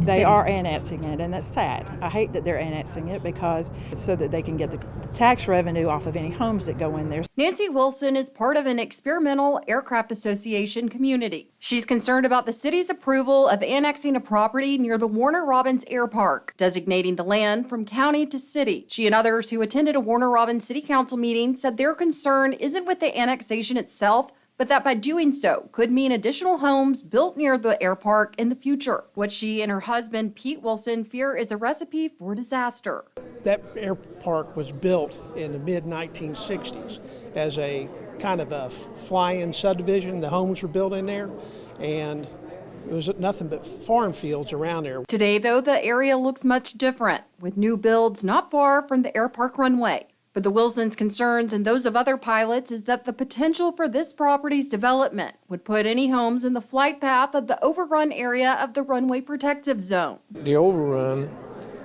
They are annexing it, and that's sad. I hate that they're annexing it because so that they can get the tax revenue off of any homes that go in there. Nancy Wilson is part of an experimental aircraft association community. She's concerned about the city's approval of annexing a property near the Warner Robins Air Park, designating the land from county to city. She and others who attended a Warner Robins City Council meeting said their concern isn't with the annexation itself, but that by doing so could mean additional homes built near the air park in the future. What she and her husband, Pete Wilson, fear is a recipe for disaster. That air park was built in the mid-1960s as a kind of a fly-in subdivision. The homes were built in there, and it was nothing but farm fields around there. Today, though, the area looks much different, with new builds not far from the air park runway. But the Wilsons' concerns and those of other pilots is that the potential for this property's development would put any homes in the flight path of the overrun area of the runway protective zone. The overrun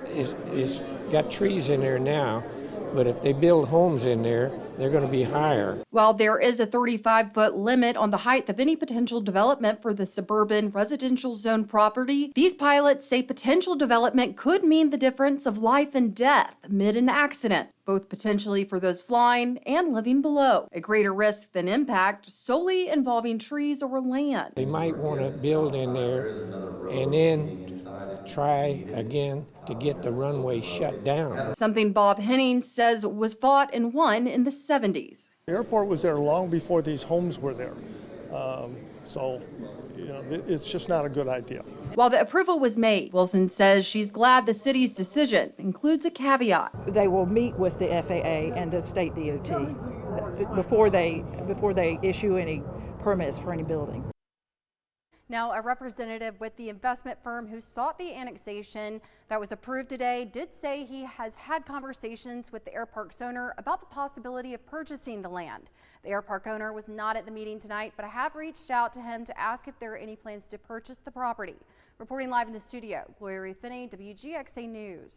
is got trees in there now, but if they build homes in there, they're going to be higher. While there is a 35-foot limit on the height of any potential development for the suburban residential zone property, these pilots say potential development could mean the difference of life and death amid an accident, both potentially for those flying and living below. A greater risk than impact solely involving trees or land. They might want to build in there and then try again to get the runway shut down. Something Bob Henning says was fought and won in the 70s. The airport was there long before these homes were there. It's just not a good idea. While the approval was made, Wilson says she's glad the city's decision includes a caveat. They will meet with the FAA and the state DOT before they issue any permits for any building. Now, a representative with the investment firm who sought the annexation that was approved today did say he has had conversations with the air park's owner about the possibility of purchasing the land. The air park owner was not at the meeting tonight, but I have reached out to him to ask if there are any plans to purchase the property. Reporting live in the studio, Gloria Ruth Finney, WGXA News.